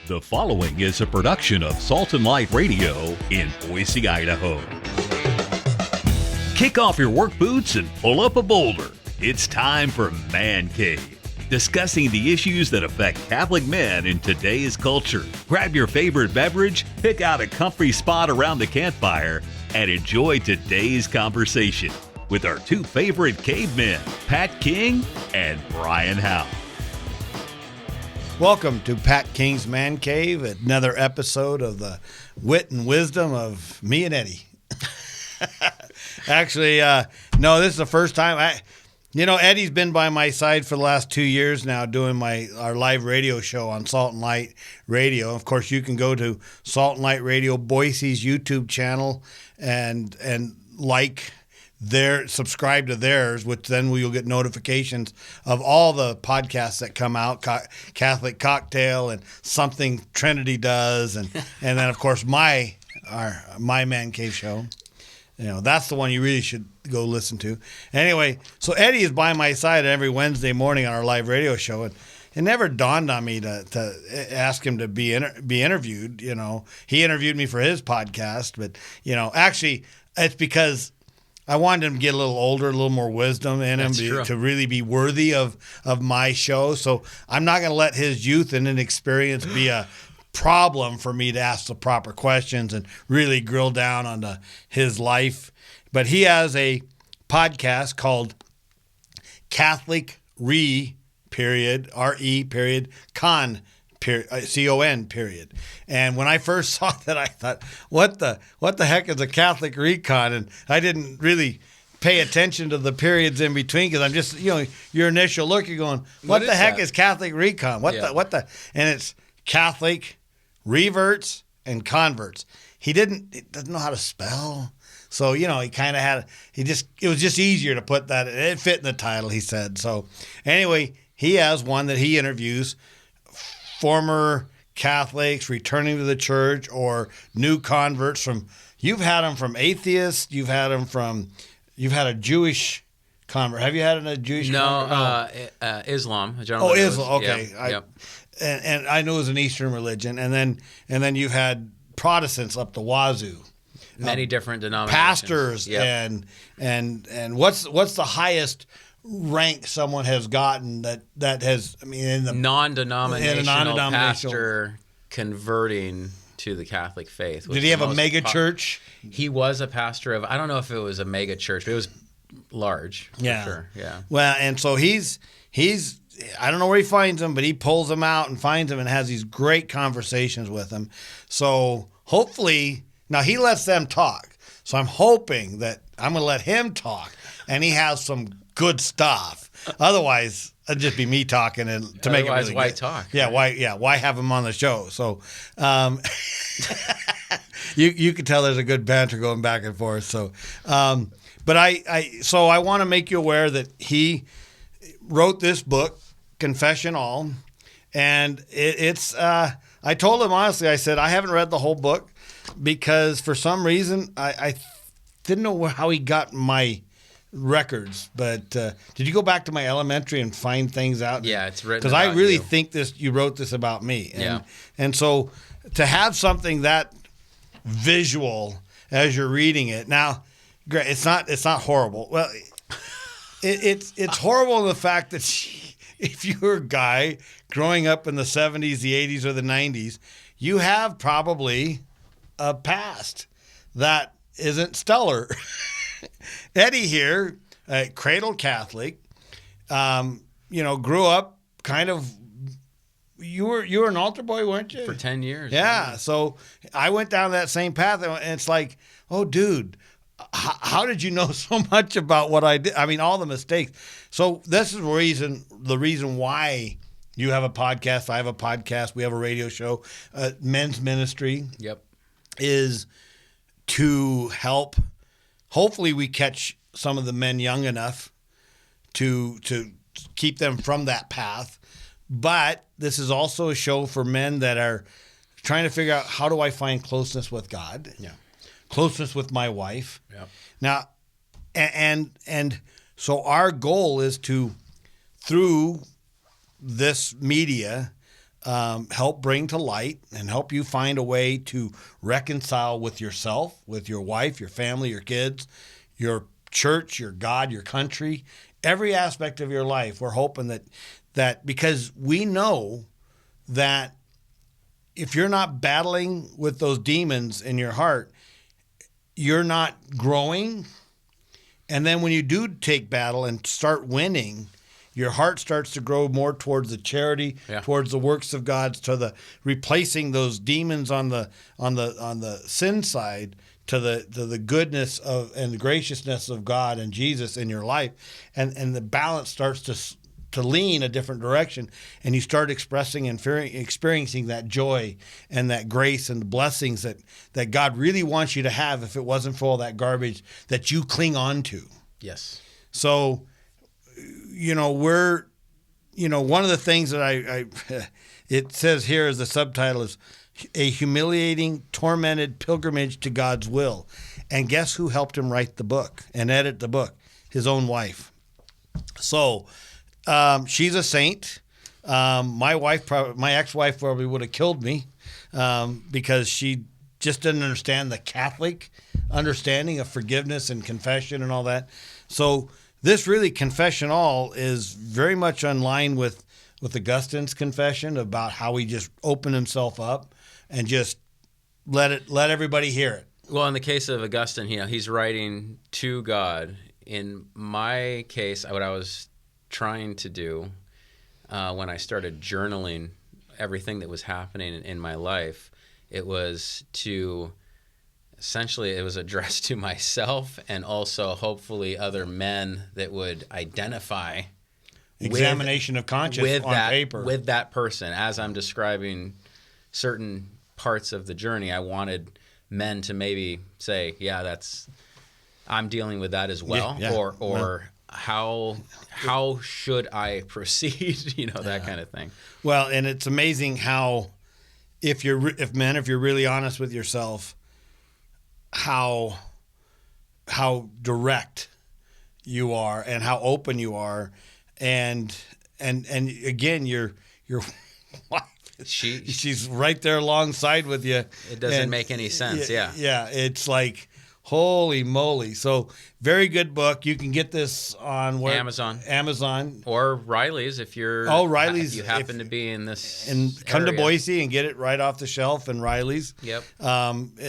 The following is a production of Salt and Light Radio in Boise, Idaho. Kick off your work boots and pull up a boulder. It's time for Man Cave, discussing the issues that affect Catholic men in today's culture. Grab your favorite beverage, pick out a comfy spot around the campfire, and enjoy today's conversation with our two favorite cavemen, Pat King and Brian Howe. Welcome to Pat King's Man Cave, another episode of the wit and wisdom of me and Eddie. Actually, no, this is the first time. Eddie's been by my side for the last 2 years now doing our live radio show on Salt and Light Radio. Of course, you can go to Salt and Light Radio, Boise's YouTube channel, and subscribe to theirs, which then you'll get notifications of all the podcasts that come out, Catholic Cocktail and Something Trinity Does, and then of course my Man Cave show. That's the one you really should go listen to. Anyway, so Eddie is by my side every Wednesday morning on our live radio show, and it never dawned on me to ask him to be interviewed. He interviewed me for his podcast, but actually it's because I wanted him to get a little older, a little more wisdom in him to really be worthy of my show. So I'm not going to let his youth and inexperience be a problem for me to ask the proper questions and really grill down on his life. But he has a podcast called Catholic Con. C-O-N, period. And when I first saw that, I thought, what the heck is a Catholic recon? And I didn't really pay attention to the periods in between because I'm just, your initial look, you're going, what the heck is Catholic recon? And it's Catholic reverts and converts. He doesn't know how to spell. So, he kind of it was just easier to put that. It fit in the title, he said. So anyway, he has one that he interviews former Catholics returning to the church or new converts you've had them from atheists, you've had a Jewish convert. Have you had a Jewish convert? No, Islam. Islam, okay. Yep. And I know it was an Eastern religion, and then you've had Protestants up the wazoo. Many different denominations. Pastors, yep. and what's the highest rank someone has gotten that has, in the non-denominational pastor converting to the Catholic faith. Did he have a mega church? He was a pastor of, I don't know if it was a mega church, but it was large. Yeah. For sure. Yeah. Well, and so he's I don't know where he finds them, but he pulls them out and finds them and has these great conversations with them. So hopefully, now he lets them talk. So I'm hoping that I'm going to let him talk and he has some good stuff. Otherwise, it'd just be me talking and to make it really why good. Talk? Yeah, right? Why have him on the show? So, you can tell there's a good banter going back and forth. So, but I want to make you aware that he wrote this book, Confession All, and it's. I told him honestly, I said I haven't read the whole book because for some reason I didn't know how he got my records, but did you go back to my elementary and find things out? Yeah, it's written because I really think you wrote this about me. And so to have something that visual as you're reading it, now, it's not horrible. Well, it's horrible in the fact that if you're a guy growing up in the 70s, the 80s, or the 90s, you have probably a past that isn't stellar. Eddie here, cradle Catholic, grew up kind of. You were an altar boy, weren't you? For 10 years. Yeah. So I went down that same path, and it's like, oh, dude, how did you know so much about what I did? All the mistakes. So this is the reason why you have a podcast. I have a podcast. We have a radio show. Men's ministry. Yep. Is to help. Hopefully, we catch some of the men young enough to keep them from that path. But this is also a show for men that are trying to figure out, how do I find closeness with God? Yeah. Closeness with my wife. Yeah. Now, and so our goal is to, through this media, help bring to light and help you find a way to reconcile with yourself, with your wife, your family, your kids, your church, your God, your country, every aspect of your life. We're hoping that because we know that if you're not battling with those demons in your heart, you're not growing. And then when you do take battle and start winning, your heart starts to grow more towards the charity, towards the works of God, to the replacing those demons on the sin side, to the goodness of and the graciousness of God and Jesus in your life, and the balance starts to lean a different direction, and you start expressing and experiencing that joy and that grace and the blessings that God really wants you to have if it wasn't for all that garbage that you cling on to. Yes. So, one of the things that it says here as the subtitle is a humiliating, tormented pilgrimage to God's will. And guess who helped him write the book and edit the book? His own wife. So, she's a saint. My ex-wife probably would have killed me because she just didn't understand the Catholic understanding of forgiveness and confession and all that. So this really confession all is very much in line with Augustine's confession about how he just opened himself up and just let everybody hear it. Well, in the case of Augustine, he's writing to God. In my case, what I was trying to do when I started journaling everything that was happening in my life, it was addressed to myself and also hopefully other men that would identify examination of conscience on paper with that person. As I'm describing certain parts of the journey, I wanted men to maybe say, yeah, I'm dealing with that as well. Yeah. Or how should I proceed? That kind of thing. Well, and it's amazing how if you're really honest with yourself, how direct you are and how open you are, and again your wife, she's right there alongside with you. It doesn't make any sense. Yeah, it's like, holy moly. So very good book. You can get this on Amazon or Riley's if you're Riley's, if you happen to be in this and come area. to Boise and get it right off the shelf in Riley's. Yep.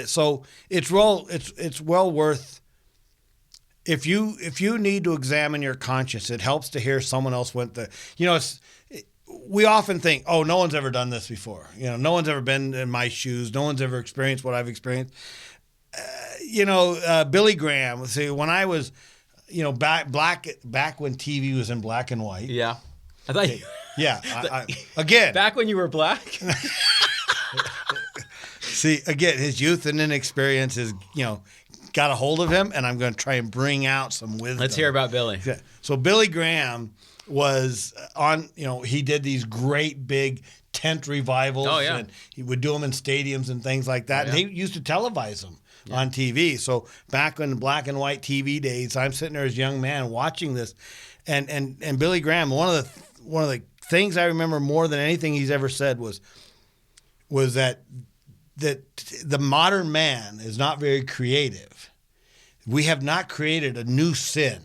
So it's well worth. If you need to examine your conscience, it helps to hear someone else went the. We often think, oh, no one's ever done this before. No one's ever been in my shoes. No one's ever experienced what I've experienced. Billy Graham. See, when I was, back when TV was in black and white. Yeah. I thought. Yeah. Again. Back when you were black. See, again, his youth and inexperience is, got a hold of him, and I'm going to try and bring out some wisdom. Let's hear about Billy. So Billy Graham was on, he did these great big tent revivals. Oh, yeah. And he would do them in stadiums and things like that. Oh, yeah. And they used to televise them on TV. So back in the black and white TV days, I'm sitting there as a young man watching this. And Billy Graham, one of the things I remember more than anything he's ever said was that the modern man is not very creative. We have not created a new sin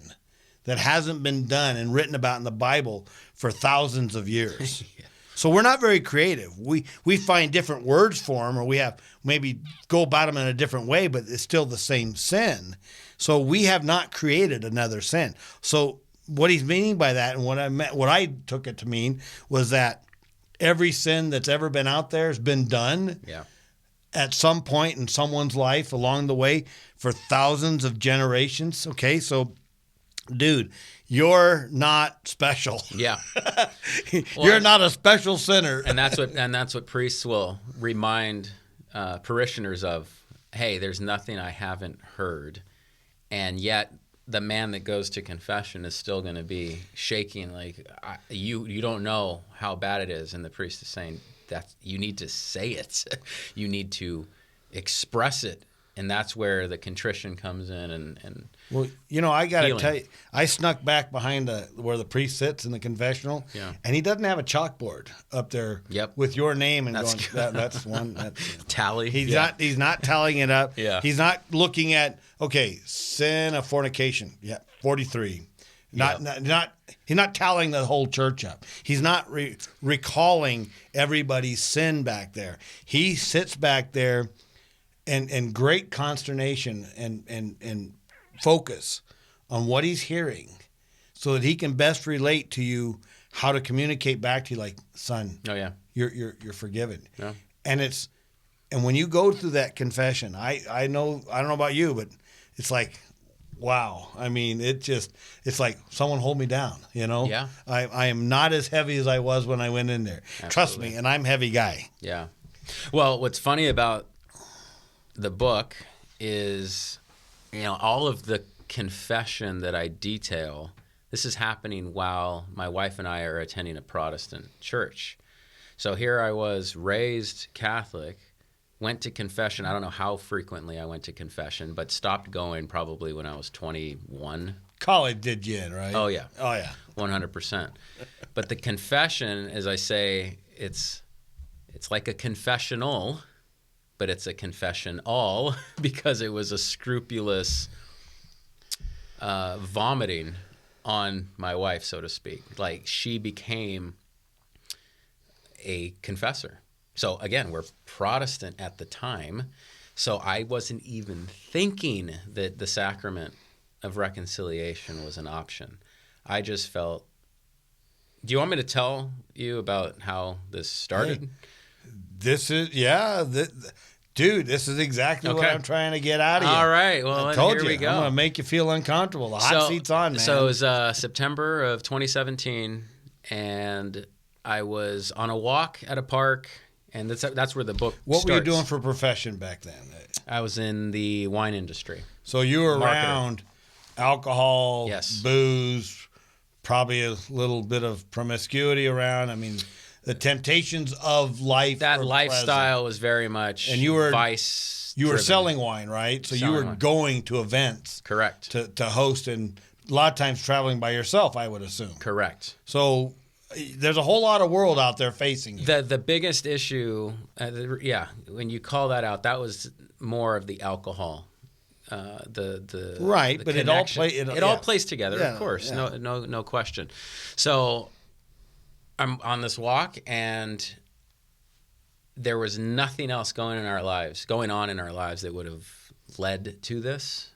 that hasn't been done and written about in the Bible for thousands of years. Yeah. So we're not very creative. We find different words for them, or we have maybe go about them in a different way, but it's still the same sin. So we have not created another sin. So what he's meaning by that, and what I took it to mean, was that every sin that's ever been out there has been done. Yeah. At some point in someone's life along the way for thousands of generations. Okay, so, dude, you're not special. Yeah, you're not a special sinner. And that's what priests will remind parishioners of. Hey, there's nothing I haven't heard, and yet the man that goes to confession is still going to be shaking. Like you don't know how bad it is, and the priest is saying, that you need to say it. You need to express it And that's where the contrition comes in and Well, I got to healing. tell you, I snuck back behind where the priest sits in the confessional, Yeah. and he doesn't have a chalkboard up there Yep. with your name and That's going, good. that's one. That's, tally. He's not tallying it up. Yeah. He's not looking at, okay, sin of fornication. Yeah, 43. He's not tallying the whole church up. He's not recalling everybody's sin back there. He sits back there and great consternation and focus on what he's hearing so that he can best relate to you how to communicate back to you like, son, Oh yeah. you're forgiven. Yeah. And when you go through that confession, I don't know about you, but it's like, wow. I mean, it's like someone hold me down, Yeah. I am not as heavy as I was when I went in there. Absolutely. Trust me, and I'm a heavy guy. Yeah. Well, what's funny about the book is, all of the confession that I detail, this is happening while my wife and I are attending a Protestant church. So here I was, raised Catholic, went to confession. I don't know how frequently I went to confession, but stopped going probably when I was 21. College did you in, right? Oh, yeah. 100%. But the confession, as I say, it's like a confessional, but it's a confession all because it was a scrupulous vomiting on my wife, so to speak. Like she became a confessor. So again, we're Protestant at the time, so I wasn't even thinking that the sacrament of reconciliation was an option. I just felt. Do you want me to tell you about how this started? Hey, this is dude. This is exactly what Okay. I'm trying to get out of you. All right. Well, I then told here you, we go. I'm gonna make you feel uncomfortable. The hot seat's on, man. So it was September of 2017, and I was on a walk at a park, and that's where the book what starts. were you doing for a profession back then? I was in the wine industry. So you were Marketer. around alcohol, Yes. booze, probably a little bit of promiscuity around. I mean, the temptations of life. That were lifestyle was very much And you were- vice. present. You were driven. selling wine, right? So you Selling were wine. going to events Correct. to host, and a lot of times traveling by yourself, I would assume. Correct. So there's a whole lot of world out there facing you. The biggest issue, when you call that out, that was more of the alcohol. The Right, the but it all connection. play- It all yeah. plays together, Yeah, of course. yeah. No question. So I'm on this walk, and there was nothing else going on in our lives that would have led to this.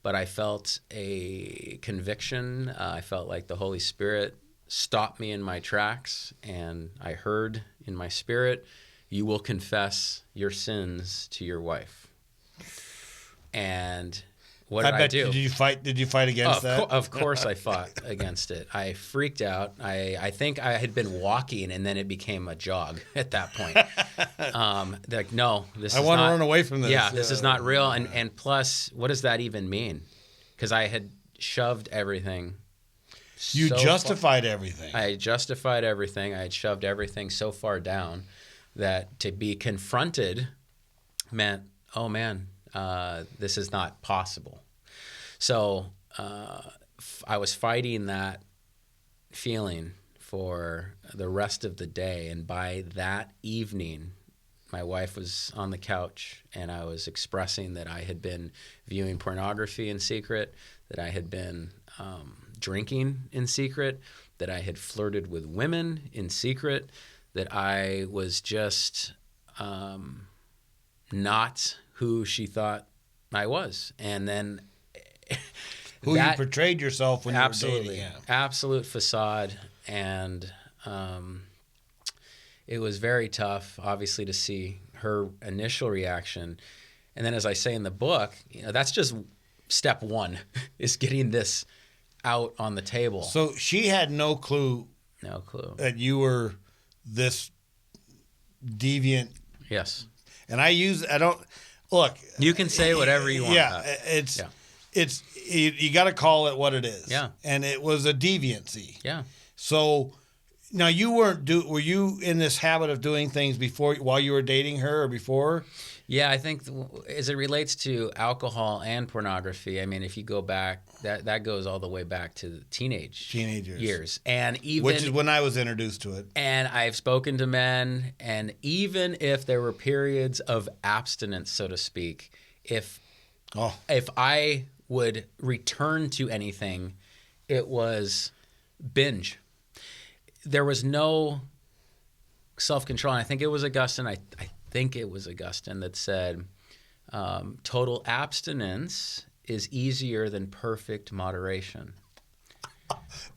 But I felt a conviction. I felt like the Holy Spirit stopped me in my tracks, and I heard in my spirit, "You will confess your sins to your wife." And what did I do? Did you fight against that? Of course I fought against it. I freaked out. I think I had been walking, and then it became a jog at that point. Like, no, this I is want to not- run away from this. Yeah, this is not real. And plus, what does that even mean? Because I had shoved everything. You so justified everything. I justified everything. I had shoved everything so far down that to be confronted meant, oh man, this is not possible. So I was fighting that feeling for the rest of the day. And by that evening, my wife was on the couch, and I was expressing that I had been viewing pornography in secret, that I had been drinking in secret, that I had flirted with women in secret, that I was just not who she thought I was. And then Who you portrayed yourself when you were dating. Yeah. absolute facade. And it was very tough, obviously, to see her initial reaction. And then, as I say in the book, that's just step one, is getting this out on the table. So she had no clue No clue. that you were this deviant. Yes. And I don't look. You can say whatever you want. Yeah, Yeah. it's you got to call it what it is. Yeah. And it was a deviancy. Yeah. So Now were you in this habit of doing things before while you were dating her or before? Yeah, I think as it relates to alcohol and pornography, I mean, if you go back, that goes all the way back to the teenage years, and even which is when I was introduced to it. And I've spoken to men, and even if there were periods of abstinence, so to speak, if I would return to anything, it was binge. There was no self-control. And I think it was Augustine. I think it was Augustine that said, total abstinence is easier than perfect moderation.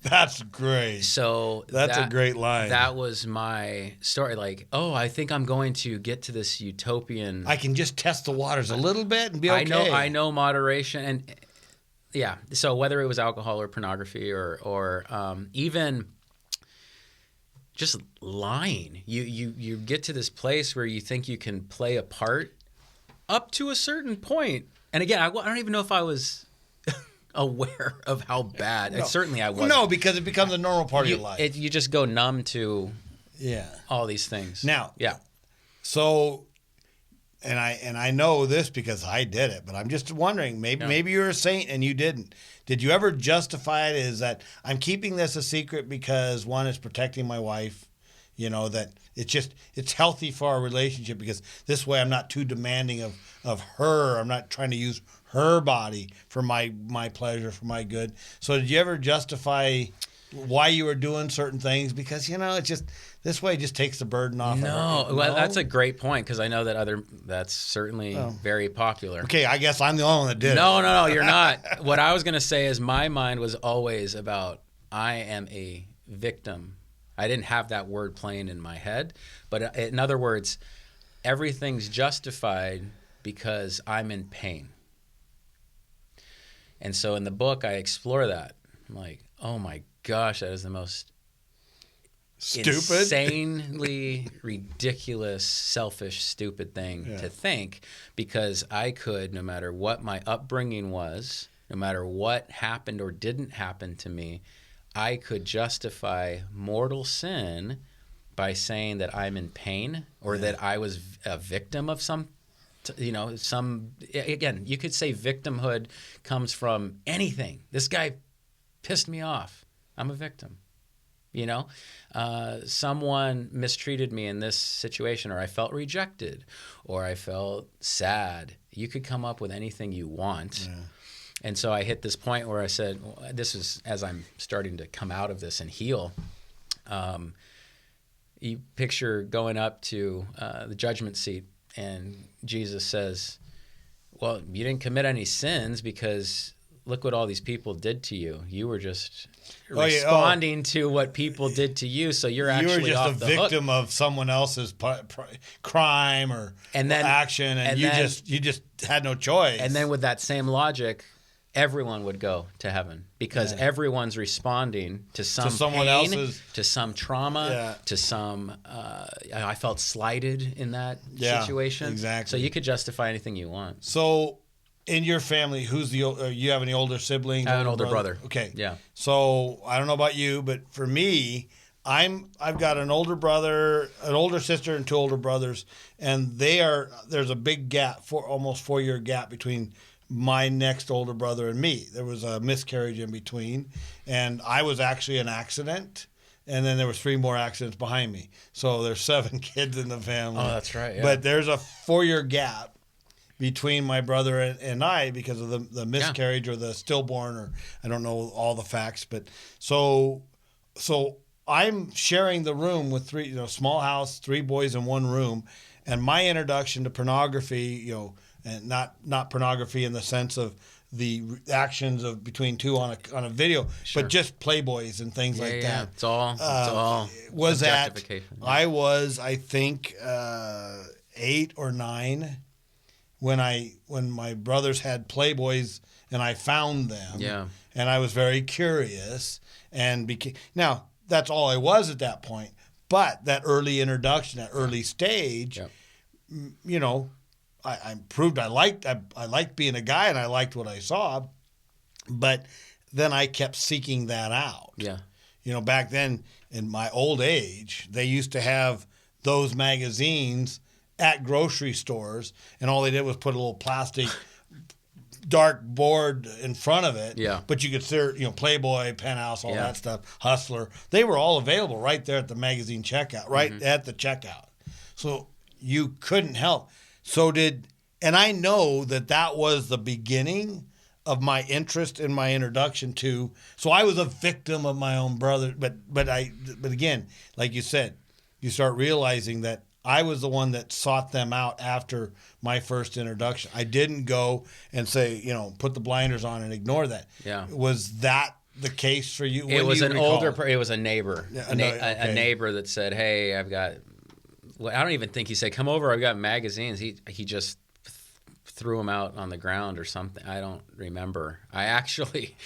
That's great. So that's a great line. That was my story. Like, I think I'm going to get to this utopian. I can just test the waters a little bit and be okay. I know moderation, and yeah. So whether it was alcohol or pornography or even just lying, you get to this place where you think you can play a part up to a certain point. And again, I don't even know if I was aware of how bad. No. Certainly I wasn't. No, because it becomes a normal part of your life. You just go numb to yeah all these things. Now, yeah. So, and I know this because I did it, but I'm just wondering, maybe you're a saint and you didn't. Did you ever justify it as that I'm keeping this a secret because one is protecting my wife, that it's healthy for our relationship because this way I'm not too demanding of her. I'm not trying to use her body for my pleasure, for my good. So did you ever justify why you were doing certain things? Because, it's just this way it just takes the burden off. No, well, that's a great point because I know that's certainly very popular. Okay, I guess I'm the only one that did No, it. No, you're not. What I was going to say is my mind was always about I am a victim. I didn't have that word playing in my head, but in other words, everything's justified because I'm in pain. And so in the book, I explore that. I'm like, oh my gosh, that is the most insanely ridiculous, selfish, stupid thing to think, because I could, no matter what my upbringing was, no matter what happened or didn't happen to me, I could justify mortal sin by saying that I'm in pain or that I was a victim of again, you could say victimhood comes from anything. This guy pissed me off. I'm a victim. Someone mistreated me in this situation, or I felt rejected, or I felt sad. You could come up with anything you want. Yeah. And so I hit this point where I said, this is as I'm starting to come out of this and heal. You picture going up to the judgment seat, and Jesus says, well, you didn't commit any sins because look what all these people did to you. You were just responding to what people did to you, so you're actually off the hook. You were just a victim of someone else's crime or action, and you just had no choice. And then with that same logic, everyone would go to heaven because everyone's responding to someone else's, to some trauma, to some. I felt slighted in that situation. Exactly. So you could justify anything you want. So, in your family, you have any older siblings? I have an older brother. Okay. Yeah. So I don't know about you, but for me, I've got an older brother, an older sister, and two older brothers, and there's a big gap, almost 4-year gap between my next older brother and me. There was a miscarriage in between, and I was actually an accident, and then there was 3 more accidents behind me. So there's 7 kids in the family. Oh, that's right. Yeah. But there's a 4-year gap between my brother and I because of the miscarriage or the stillborn, or I don't know all the facts. But so I'm sharing the room with 3, small house, 3 boys in one room, and my introduction to pornography, and not pornography in the sense of the actions of between 2 on a video, but just Playboys and things like that. It's all was that I was, I think, 8 or 9 when my brothers had Playboys and I found them. Yeah. And I was very curious and now that's all I was at that point. But that early introduction, that early stage, I proved I liked being a guy and I liked what I saw, but then I kept seeking that out. Yeah. back then in my old age, they used to have those magazines at grocery stores, and all they did was put a little plastic dark board in front of it. Yeah. But you could see, Playboy, Penthouse, all Yeah. that stuff, Hustler. They were all available right there at the magazine checkout, right at the checkout. So you couldn't help. And I know that was the beginning of my interest in my introduction to. So I was a victim of my own brother, but again, like you said, you start realizing that I was the one that sought them out after my first introduction. I didn't go and say, put the blinders on and ignore that. Yeah. Was that the case for you? It was an it was a neighbor. Yeah, A neighbor that said, hey, I've got, well, I don't even think he said, come over, I've got magazines. He just threw them out on the ground or something. I don't remember. I actually,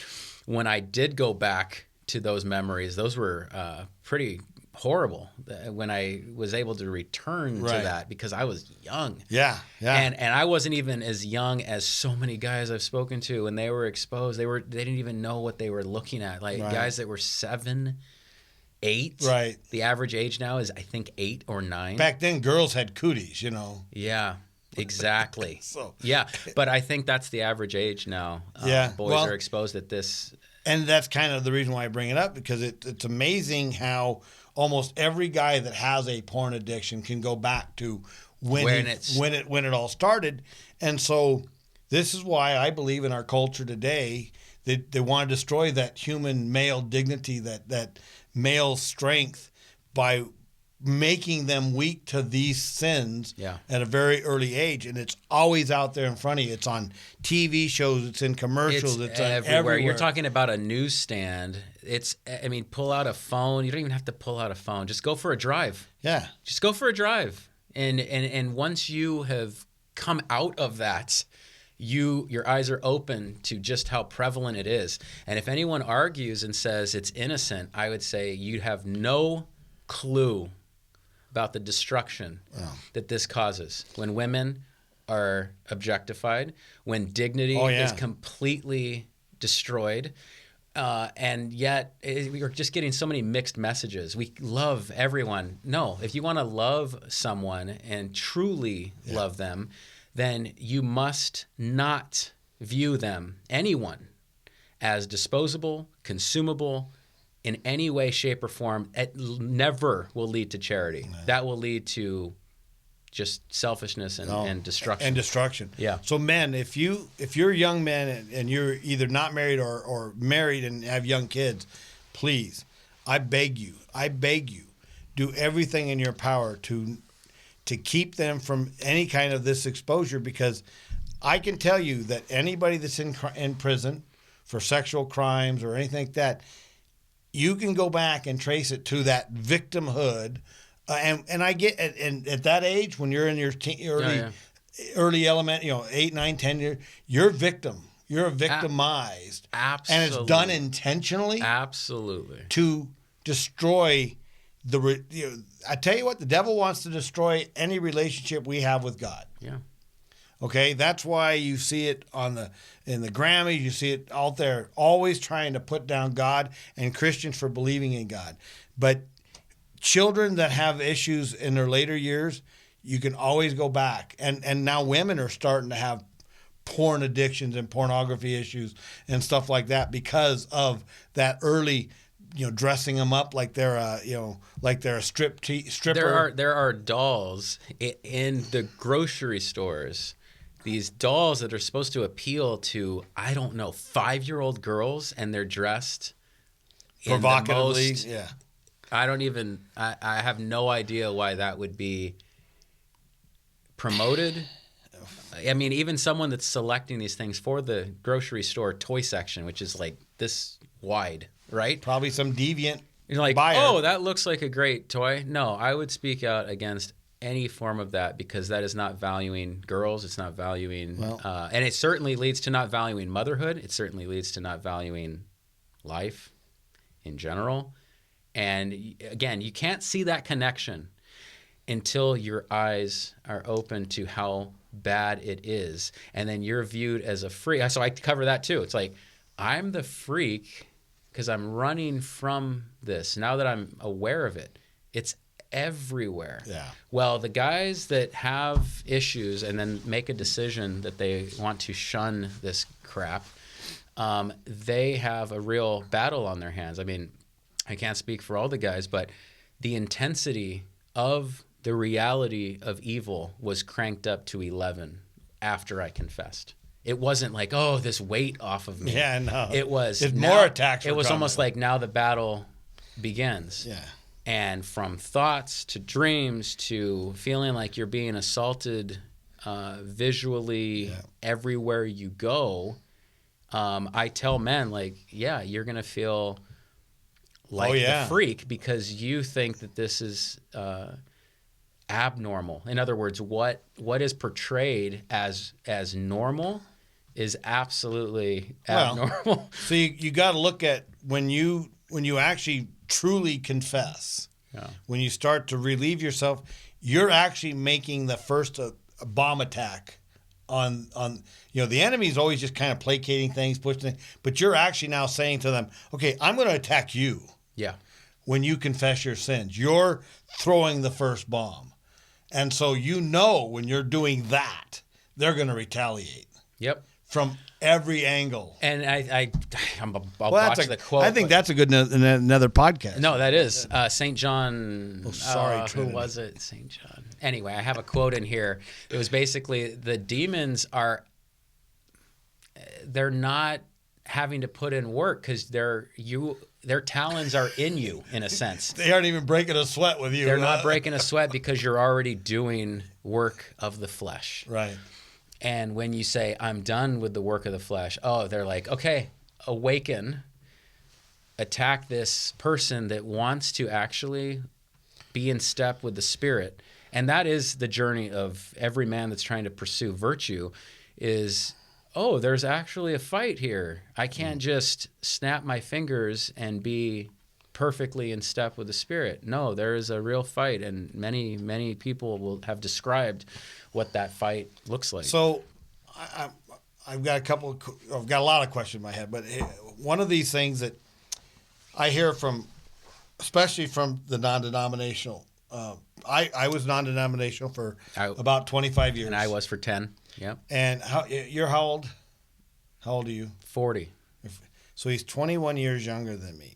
when I did go back to those memories, those were pretty horrible when I was able to return to that, because I was young. Yeah. And I wasn't even as young as so many guys I've spoken to when they were exposed. They didn't even know what they were looking at. Like guys that were 7, 8. Right. The average age now is, I think, 8 or 9. Back then, girls had cooties, Yeah. Exactly. So. Yeah, but I think that's the average age now. Boys are exposed at this. And that's kind of the reason why I bring it up, because it's amazing how almost every guy that has a porn addiction can go back to when it all started. And so this is why I believe in our culture today that they want to destroy that human male dignity, that male strength, by making them weak to these sins at a very early age. And it's always out there in front of you. It's on TV shows, it's in commercials, it's everywhere. You're talking about a newsstand. Pull out a phone. You don't even have to pull out a phone. Just go for a drive. Yeah. Just go for a drive. And once you have come out of that, your eyes are open to just how prevalent it is. And if anyone argues and says it's innocent, I would say you have no clue about the destruction that this causes when women are objectified, when dignity is completely destroyed, and yet we're just getting so many mixed messages. We love everyone. No, if you want to love someone and truly love them, then you must not view them, anyone, as disposable, consumable, in any way, shape, or form. It never will lead to charity. That will lead to just selfishness and destruction. And destruction. Yeah. So men, if you're a young man and you're either not married or married and have young kids, please, I beg you, do everything in your power to keep them from any kind of this exposure, because I can tell you that anybody that's in prison for sexual crimes or anything like that, you can go back and trace it to that victimhood, and I get, and at that age when you're in your early element, 8, 9, 10 years, you're victim. You're victimized. Absolutely. And it's done intentionally. Absolutely. To destroy I tell you what, the devil wants to destroy any relationship we have with God. Yeah. Okay, that's why you see it in the Grammys. You see it out there, always trying to put down God and Christians for believing in God. But children that have issues in their later years, you can always go back. And now women are starting to have porn addictions and pornography issues and stuff like that because of that early, dressing them up like they're a stripper. There are dolls in the grocery stores. These dolls that are supposed to appeal to, 5-year-old girls, and they're dressed provocatively. I have no idea why that would be promoted. Even someone that's selecting these things for the grocery store toy section, which is like this wide, right? Probably some deviant buyer. Oh, that looks like a great toy. No, I would speak out against any form of that, because that is not valuing girls. It's not valuing, and it certainly leads to not valuing motherhood. It certainly leads to not valuing life in general. And again, you can't see that connection until your eyes are open to how bad it is. And then you're viewed as a freak. So I cover that too. It's like, I'm the freak because I'm running from this. Now that I'm aware of it, it's everywhere. Yeah. Well, the guys that have issues and then make a decision that they want to shun this crap, they have a real battle on their hands. I mean, I can't speak for all the guys, but the intensity of the reality of evil was cranked up to 11 after I confessed. It wasn't like, oh, this weight off of me. Yeah, no. It was more attacks. It was almost like now the battle begins. Yeah. And from thoughts to dreams to feeling like you're being assaulted visually everywhere you go, I tell men, like, yeah, you're going to feel like the freak because you think that this is abnormal. In other words, what is portrayed as normal is absolutely abnormal. So you got to look at when you actually truly confess, when you start to relieve yourself, you're actually making the first bomb attack on the enemy's always just kind of placating things, pushing things, but you're actually now saying to them, okay, I'm going to attack you. Yeah. When you confess your sins, you're throwing the first bomb. And so when you're doing that, they're going to retaliate. Yep. From every angle. And I'll watch the quote. I think that's a good another podcast. No, that is St. John. Oh, sorry, who was it? St. John. Anyway, I have a quote in here. It was basically the demons they're not having to put in work because their talons are in you in a sense. They aren't even breaking a sweat with you. They're not breaking a sweat because you're already doing work of the flesh. Right. And when you say, I'm done with the work of the flesh, they're like, okay, awaken, attack this person that wants to actually be in step with the Spirit. And that is the journey of every man that's trying to pursue virtue is, there's actually a fight here. I can't just snap my fingers and be perfectly in step with the Spirit. No, there is a real fight, and many, many people will have described what that fight looks like. So I've got a lot of questions in my head, but one of these things that I hear especially from the non-denominational, I was non-denominational for about 25 years. And I was for 10. Yep. And you're how old? How old are you? 40. So he's 21 years younger than me.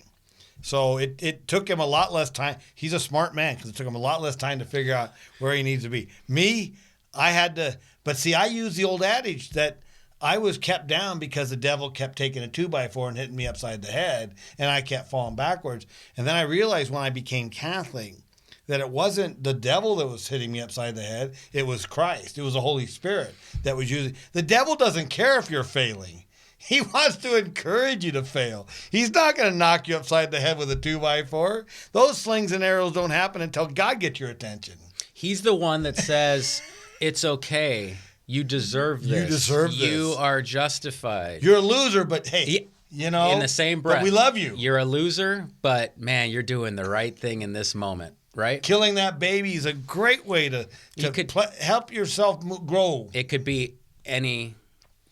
So it took him a lot less time. He's a smart man because it took him a lot less time to figure out where he needs to be. Me, I had to, but see, I use the old adage that I was kept down because the devil kept taking a 2x4 and hitting me upside the head, and I kept falling backwards. And then I realized when I became Catholic that it wasn't the devil that was hitting me upside the head. It was Christ. It was the Holy Spirit that was using. The devil doesn't care if you're failing. He wants to encourage you to fail. He's not going to knock you upside the head with a 2x4. Those slings and arrows don't happen until God gets your attention. He's the one that says, it's okay. You deserve this. You deserve this. You are justified. You're a loser, but hey, in the same breath, but we love you. You're a loser, but man, you're doing the right thing in this moment, right? Killing that baby is a great way to help yourself grow. It could be any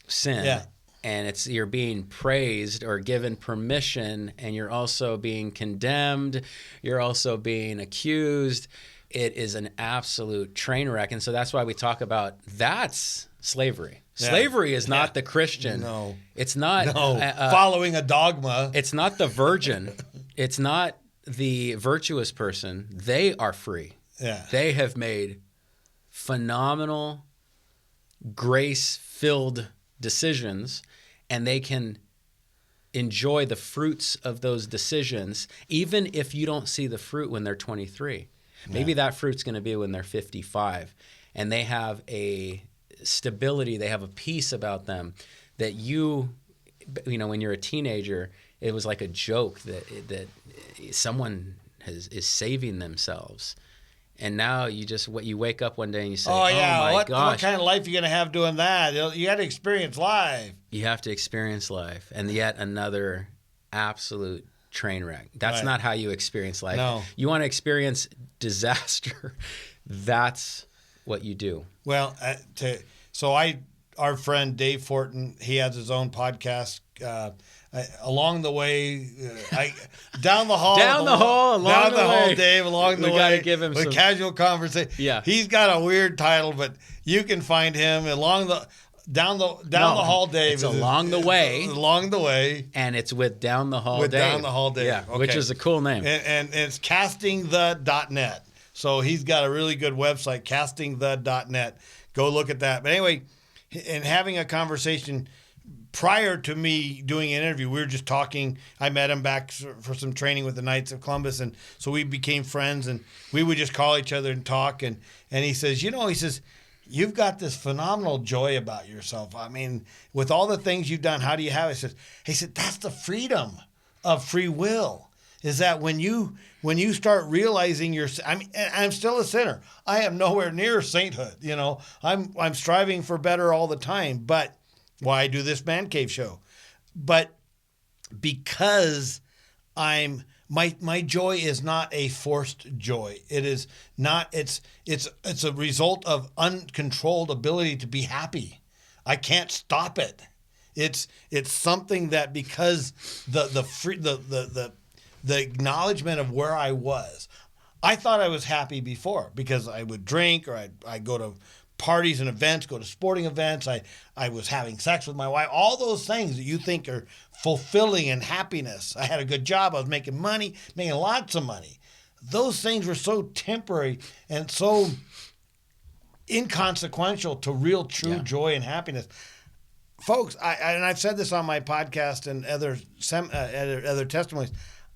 sin. Yeah. And you're being praised or given permission, and you're also being condemned. You're also being accused. It is an absolute train wreck. And so that's why we talk about that's slavery. Yeah. Slavery is not the Christian. No. It's not following a dogma. It's not the virgin. It's not the virtuous person. They are free. Yeah. They have made phenomenal, grace-filled decisions, and they can enjoy the fruits of those decisions, even if you don't see the fruit when they're 23. Maybe that fruit's going to be when they're 55, and they have a stability, they have a peace about them that when you're a teenager, it was like a joke that someone is saving themselves. And now you wake up one day and you say, oh my gosh. What kind of life are you going to have doing that? You got to experience life. You have to experience life. And yet another absolute train wreck. That's not how you experience life. No. You want to experience disaster. That's what you do. Well, so I our friend Dave Fortin, he has his own podcast. Along the way, down the hall, down the hall, Dave, along the way. We got to give him with some casual conversation. Yeah, he's got a weird title, but you can find him down the hall, Dave. It's along the way, and it's with down the hall, Dave. Yeah, okay. Which is a cool name, and it's castingthe.net. So he's got a really good website, castingthe.net. Go look at that. But anyway, and having a conversation. Prior to me doing an interview, we were just talking. I met him back for some training with the Knights of Columbus, and so we became friends, and we would just call each other and talk. And he says, you've got this phenomenal joy about yourself. I mean, with all the things you've done, how do you have it? He said, that's the freedom of free will. Is that when you start realizing I'm still a sinner. I am nowhere near sainthood. I'm striving for better all the time, but why I do this Man Cave show. But because my joy is not a forced joy. It is not, it's a result of uncontrolled ability to be happy. I can't stop it. It's something that because the acknowledgement of where I was. I thought I was happy before because I would drink or I'd go to parties and events, go to sporting events. I was having sex with my wife. All those things that you think are fulfilling and happiness. I had a good job. I was making money, making lots of money. Those things were so temporary and so inconsequential to real, true joy and happiness. Folks, I've said this on my podcast and other testimonies.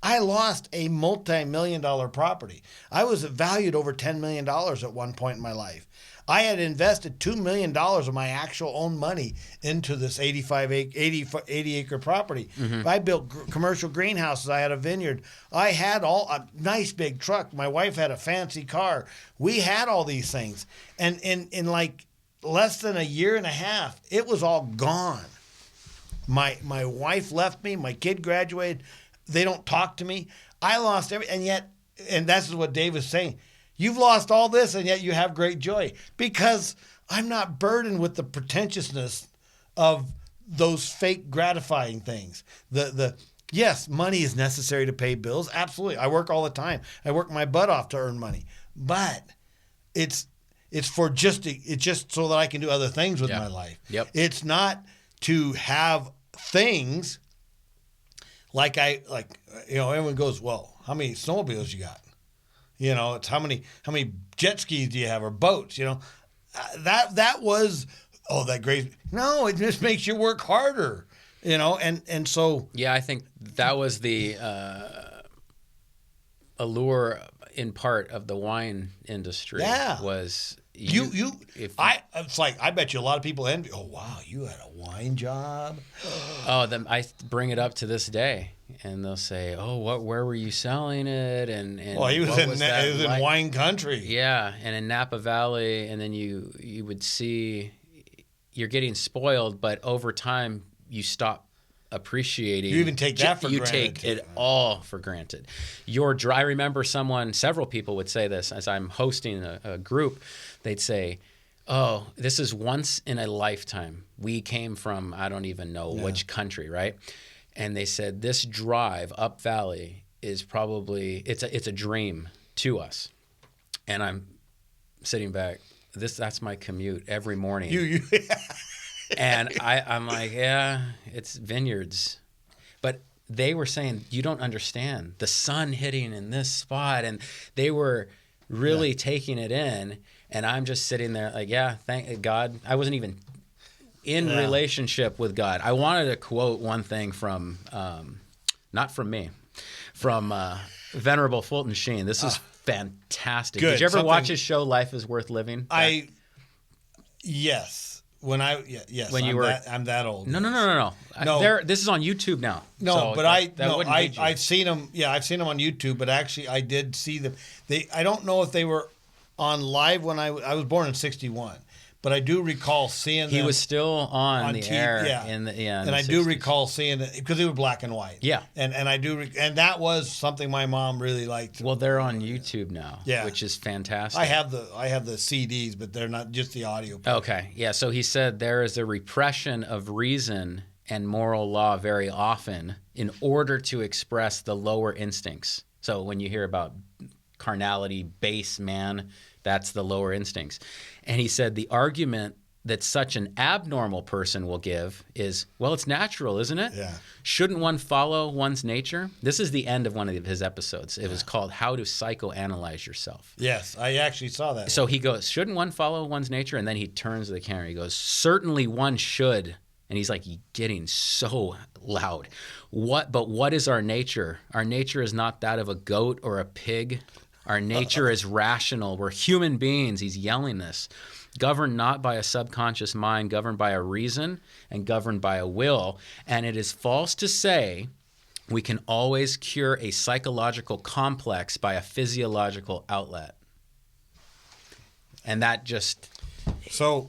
I lost a multi-million-dollar property. I was valued over $10 million at one point in my life. I had invested $2 million of my actual own money into this 80-acre property. Mm-hmm. I built commercial greenhouses. I had a vineyard. I had a nice big truck. My wife had a fancy car. We had all these things. And in like less than a year and a half, it was all gone. My wife left me. My kid graduated. They don't talk to me. I lost everything. And that's what Dave was saying. You've lost all this, and yet you have great joy. Because I'm not burdened with the pretentiousness of those fake gratifying things. Yes, money is necessary to pay bills. Absolutely. I work all the time. I work my butt off to earn money. But it's just so that I can do other things with my life. Yep. It's not to have things like everyone goes, well, how many snowmobiles you got? It's how many jet skis do you have or boats? That was that great. No, it just makes you work harder. And so I think that was the allure in part of the wine industry. Yeah. Was it's like I bet you a lot of people envy. Oh wow, you had a wine job. I bring it up to this day. And they'll say, "Oh, where were you selling it?" And well, he was in wine country. Yeah, and in Napa Valley, and then you would see you're getting spoiled, but over time you stop appreciating. You even take that for granted. You take it all for granted. I remember several people would say this as I'm hosting a group. They'd say, "Oh, this is once in a lifetime. We came from I don't even know which country, right?" And they said this drive up valley is probably it's a dream to us. And I'm sitting back. That's my commute every morning. And I'm like, yeah, it's vineyards. But they were saying you don't understand the sun hitting in this spot, and they were really taking it in. And I'm just sitting there like, yeah, thank God. I wasn't even in relationship with God. I wanted to quote one thing from, not from me, from Venerable Fulton Sheen. This is fantastic. Good. Did you ever watch his show, Life is Worth Living? Yes. Yes. When I'm that old. No. This is on YouTube now. No, so but I've seen them. Yeah, I've seen them on YouTube. But actually, I did see them. I don't know if they were on live when I was born in '61. but I do recall seeing He them was still on the TV, air yeah. in the and the I do 60s. recall seeing it because they were black and white. Yeah. And I do and that was something my mom really liked. Well, they're on YouTube now, Yeah. which is fantastic. I have the CDs, but they're not just the audio. Okay, yeah. So he said there is a repression of reason and moral law very often in order to express the lower instincts. So when you hear about carnality, base man, that's the lower instincts. And he said the argument that such an abnormal person will give is, well, it's natural, isn't it? Yeah. Shouldn't one follow one's nature? This is the end of one of his episodes. It was called How to Psychoanalyze Yourself. Yes, I actually saw that. So he goes, shouldn't one follow one's nature? And then he turns to the camera. He goes, certainly one should. And he's like getting so loud. But what is our nature? Our nature is not that of a goat or a pig. Our nature is rational. We're human beings. He's yelling this. Governed not by a subconscious mind, governed by a reason, and governed by a will. And it is false to say we can always cure a psychological complex by a physiological outlet. And that just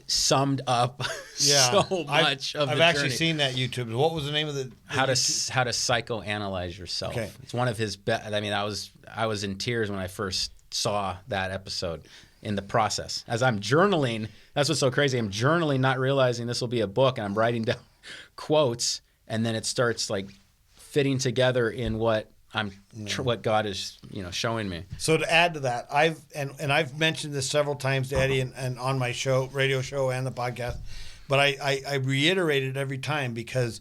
summed up so much of I've the actually journey. seen that YouTube. What was the name of the How to YouTube? psychoanalyze yourself. Okay. It's one of his best. I mean, I was in tears when I first saw that episode. In the process, as I'm journaling, that's what's so crazy. I'm journaling, not realizing this will be a book, and I'm writing down quotes, and then it starts like fitting together in what what God is showing me. So to add to that, I've mentioned this several times to Eddie and on my radio show and the podcast, but I reiterate it every time because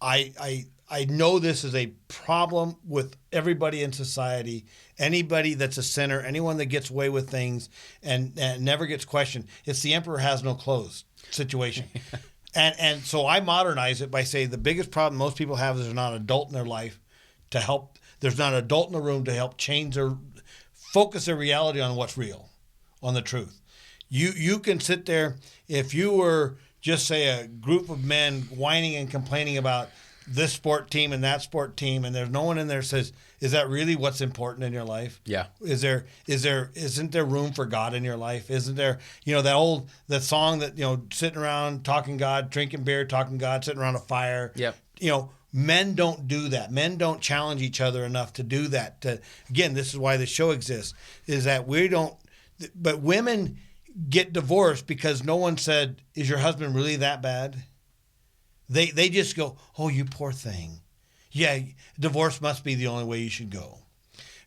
I know this is a problem with everybody in society. Anybody that's a sinner, anyone that gets away with things and never gets questioned. It's the emperor has no clothes situation. And so I modernize it by saying the biggest problem most people have is there's not an adult in their life to help. There's not an adult in the room to help focus their reality on what's real, on the truth. You can sit there if you were just say a group of men whining and complaining about this sport team and that sport team, and there's no one in there says, is that really what's important in your life? Yeah. Isn't there room for God in your life? Isn't there, that song that, sitting around talking God, drinking beer, talking God, sitting around a fire. Yep. Men don't do that. Men don't challenge each other enough to do that. Again, this is why the show exists, is that we don't, but women get divorced because no one said, is your husband really that bad? They just go, oh, you poor thing. Yeah, divorce must be the only way you should go.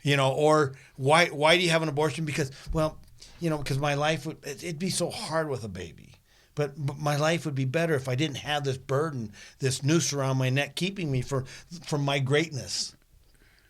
Or why do you have an abortion? Because my life it'd be so hard with a baby. But my life would be better if I didn't have this burden, this noose around my neck, keeping me from my greatness.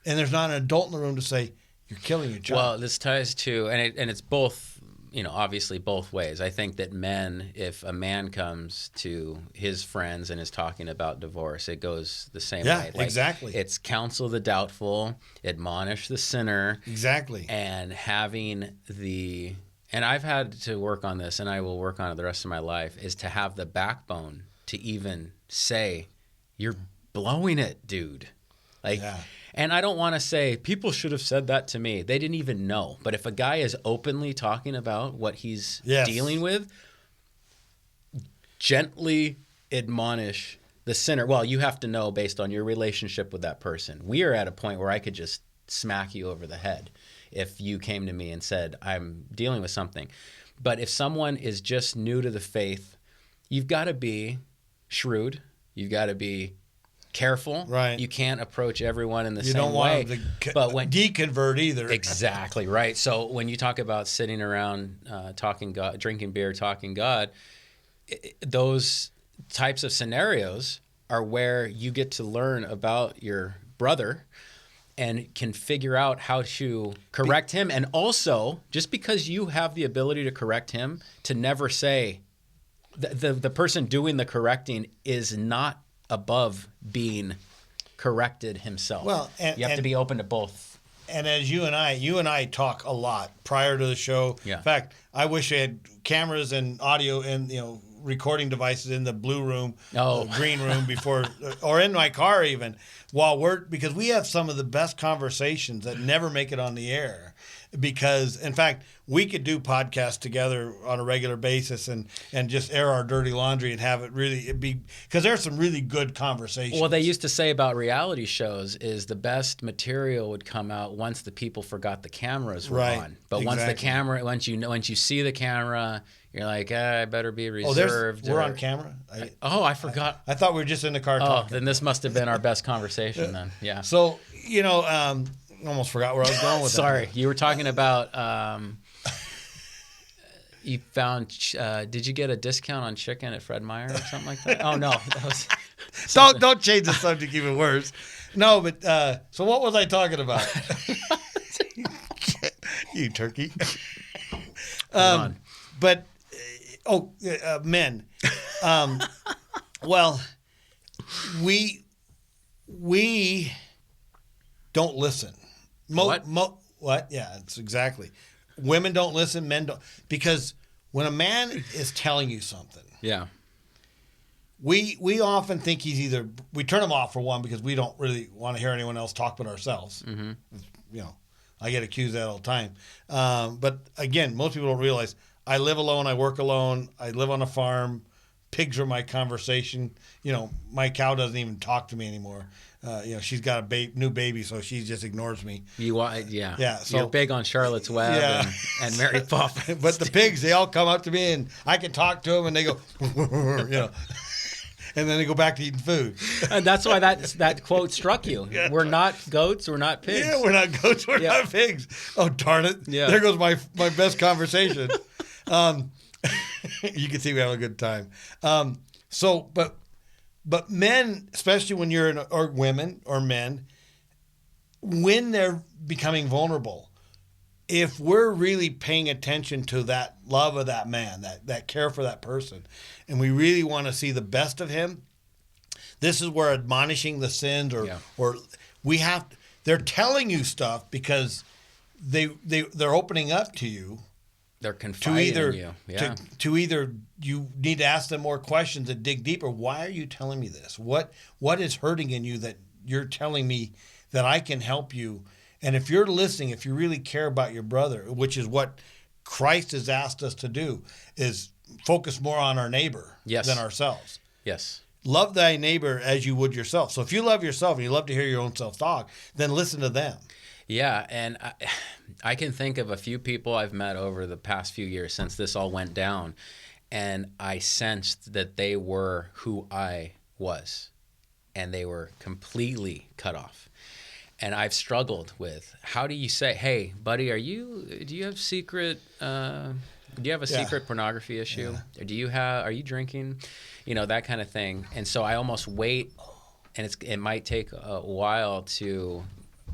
And there's not an adult in the room to say, you're killing your child. Well, this ties to, and it's both, obviously both ways. I think that men, if a man comes to his friends and is talking about divorce, it goes the same way. Yeah, exactly. It's counsel the doubtful, admonish the sinner. Exactly. And and I've had to work on this, and I will work on it the rest of my life, is to have the backbone to even say, you're blowing it, dude. And I don't want to say, people should have said that to me. They didn't even know. But if a guy is openly talking about what he's dealing with, gently admonish the sinner. Well, you have to know based on your relationship with that person. We are at a point where I could just smack you over the head if you came to me and said, I'm dealing with something. But if someone is just new to the faith, you've got to be shrewd. You've got to be careful. Right. You can't approach everyone in the same way. You don't want them to deconvert either. Exactly, right. So when you talk about sitting around talking God, drinking beer, talking God, those types of scenarios are where you get to learn about your brother and can figure out how to correct him. And also, just because you have the ability to correct him, to never say the person doing the correcting is not above being corrected himself. Well, you have to be open to both. And as you and I talk a lot prior to the show. Yeah. In fact, I wish I had cameras and audio and recording devices in the blue room, green room before, or in my car even, because we have some of the best conversations that never make it on the air. because, in fact, we could do podcasts together on a regular basis and just air our dirty laundry and have it be because there's some really good conversations. Well, they used to say about reality shows is the best material would come out once the people forgot the cameras were on. But once you see the camera, you're like, I better be reserved. We're on camera. I forgot. I thought we were just in the car talking. Then this must have been our best conversation then. Yeah. So almost forgot where I was going with that. Sorry, you were talking about. You found. Did you get a discount on chicken at Fred Meyer or something like that? Oh no, that was. Don't change the subject even worse. No, but so what was I talking about? You turkey. But men. Well, we don't listen. What? Yeah, it's exactly. Women don't listen. Men don't, because when a man is telling you something, yeah, we often think we turn him off for one because we don't really want to hear anyone else talk but ourselves. Mm-hmm. I get accused of that all the time. But again, most people don't realize I live alone. I work alone. I live on a farm. Pigs are my conversation. My cow doesn't even talk to me anymore. She's got a new baby, so she just ignores me. Yeah. So you're big on Charlotte's Web and Mary Poppins. But the pigs, they all come up to me, and I can talk to them, and they go, and then they go back to eating food. And that's why that quote struck you. Yeah. We're not goats. We're not pigs. Yeah, we're not goats. We're not pigs. Oh, darn it. Yeah. There goes my best conversation. You can see we have a good time. But men, especially when or women or men, when they're becoming vulnerable, if we're really paying attention to that love of that man, that care for that person, and we really want to see the best of him, this is where admonishing the sins or we have, they're telling you stuff because they're opening up to you. They're confiding in you. Yeah. To either you need to ask them more questions and dig deeper. Why are you telling me this? What is hurting in you that you're telling me that I can help you? And if you're listening, if you really care about your brother, which is what Christ has asked us to do, is focus more on our neighbor than ourselves. Yes. Love thy neighbor as you would yourself. So if you love yourself and you love to hear your own self-talk, then listen to them. Yeah, and I can think of a few people I've met over the past few years since this all went down, and I sensed that they were who I was, and they were completely cut off. And I've struggled with, how do you say, hey, buddy, do you have secret pornography issue? Yeah. Or are you drinking? That kind of thing. And so I almost wait, and it might take a while to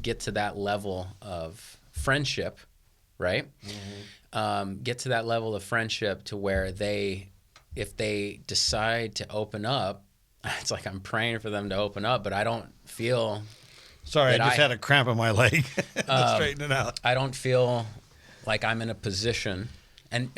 get to that level of friendship, right? Mm-hmm. Get to that level of friendship to where if they decide to open up, it's like I'm praying for them to open up, but I don't feel. Sorry, I just had a cramp in my leg. Straighten it out. I don't feel like I'm in a position, and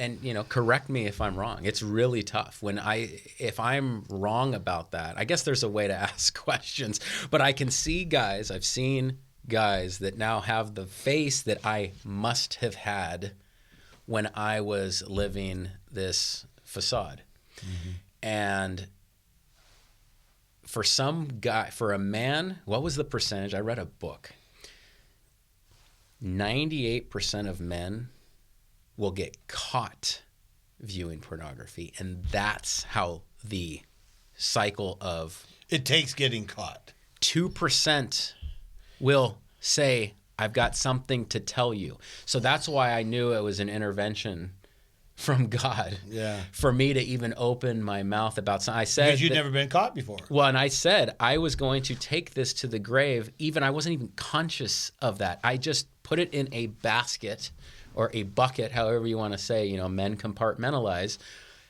correct me if I'm wrong. It's really tough if I'm wrong about that. I guess there's a way to ask questions, but I can see guys. I've seen guys that now have the face that I must have had when I was living this facade. Mm-hmm. And for a man, what was the percentage? I read a book. 98% of men will get caught viewing pornography, and that's how the cycle of it takes getting caught. 2% will say, I've got something to tell you. So that's why I knew it was an intervention from God for me to even open my mouth about something. I said, because you'd never been caught before. Well, and I said I was going to take this to the grave. I wasn't even conscious of that. I just put it in a basket or a bucket, however you want to say, men compartmentalize.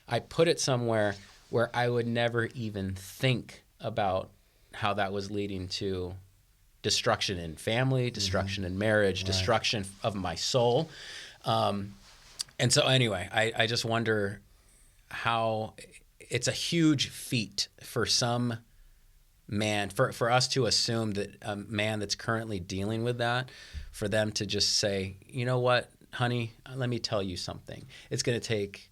I put it somewhere where I would never even think about how that was leading to destruction in family, destruction in marriage, destruction of my soul. And so anyway, I just wonder how it's a huge feat for some man, for us to assume that a man that's currently dealing with that, for them to just say, you know what, honey, let me tell you something. It's going to take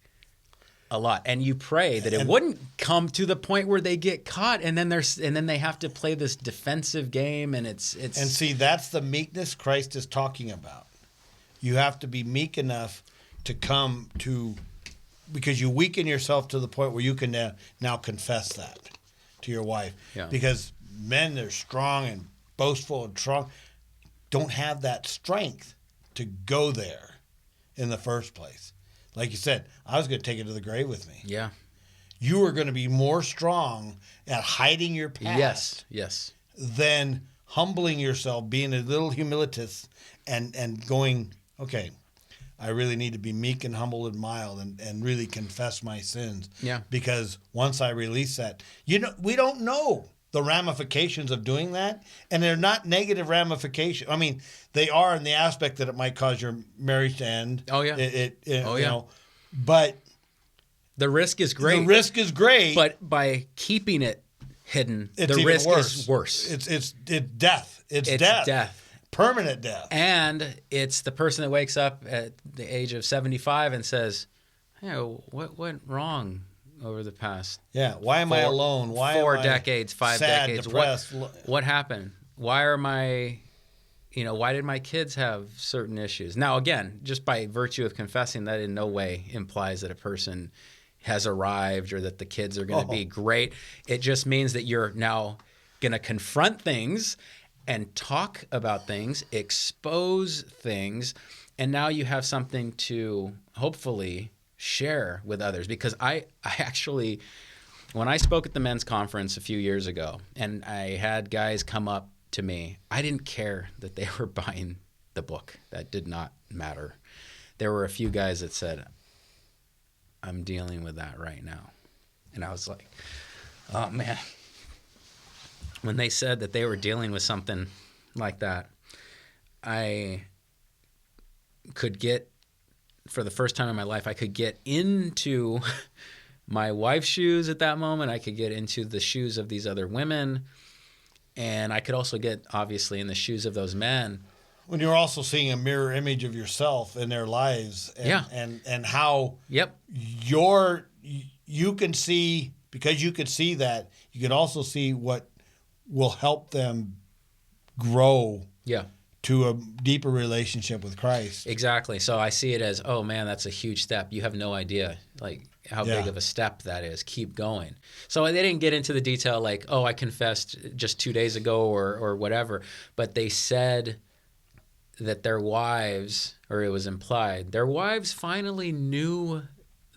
a lot, and you pray that it wouldn't come to the point where they get caught, and then they have to play this defensive game, and it's. And see, that's the meekness Christ is talking about. You have to be meek enough to come to, because you weaken yourself to the point where you can now confess that to your wife. Yeah. Because men that are strong and boastful and strong don't have that strength to go there in the first place. Like you said, I was going to take it to the grave with me. Yeah. You are going to be more strong at hiding your past. Yes. Than humbling yourself, being a little humilitous and going, okay, I really need to be meek and humble and mild and really confess my sins. Yeah. Because once I release that, we don't know the ramifications of doing that, and they're not negative ramifications. I mean, they are in the aspect that it might cause your marriage to end. Oh yeah. You know, but the risk is great. The risk is great, but by keeping it hidden, it's the risk worse. is worse. It's death. It's death. Permanent death. And it's the person that wakes up at the age of 75 and says, "Hey, what went wrong over the past? Yeah, why am I alone? Why 4 am I decades, 5 sad, decades? Depressed? What happened? Why are my, why did my kids have certain issues?" Now, again, just by virtue of confessing, that in no way implies that a person has arrived or that the kids are going to be great. It just means that you're now going to confront things and talk about things, expose things, and now you have something to hopefully share with others. Because I actually, when I spoke at the men's conference a few years ago, and I had guys come up to me, I didn't care that they were buying the book. That did not matter. There were a few guys that said, "I'm dealing with that right now." And I was like, oh man. When they said that they were dealing with something like that, I could get, for the first time in my life, I could get into my wife's shoes at that moment. I could get into the shoes of these other women. And I could also get, obviously, in the shoes of those men. When you're also seeing a mirror image of yourself in their lives. And how you can see, because you could see that, you can also see what will help them grow to a deeper relationship with Christ. Exactly. So I see it as, oh man, that's a huge step. You have no idea like how big of a step that is. Keep going. So they didn't get into the detail like, oh, I confessed just 2 days ago or whatever, but they said that their wives, or it was implied, their wives finally knew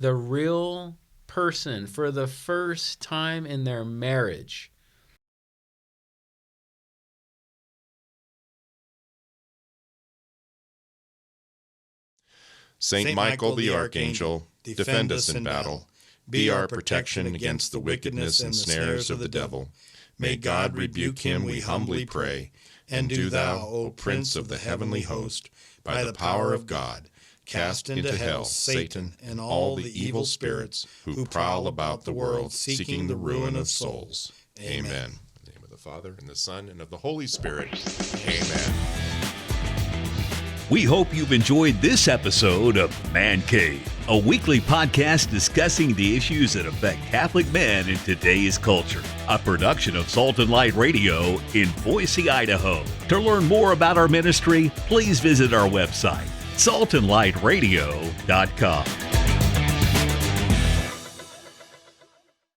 the real person for the first time in their marriage. Saint Michael the Archangel, defend us in battle. Be our protection against the wickedness and snares of the devil. May God rebuke him, we humbly pray. And do thou, O Prince of the heavenly host, by the power of God, cast into hell Satan and all the evil spirits who prowl about the world seeking the ruin of souls. Amen. In the name of the Father, and the Son, and of the Holy Spirit. Amen. We hope you've enjoyed this episode of Man Cave, a weekly podcast discussing the issues that affect Catholic men in today's culture. A production of Salt and Light Radio in Boise, Idaho. To learn more about our ministry, please visit our website, saltandlightradio.com.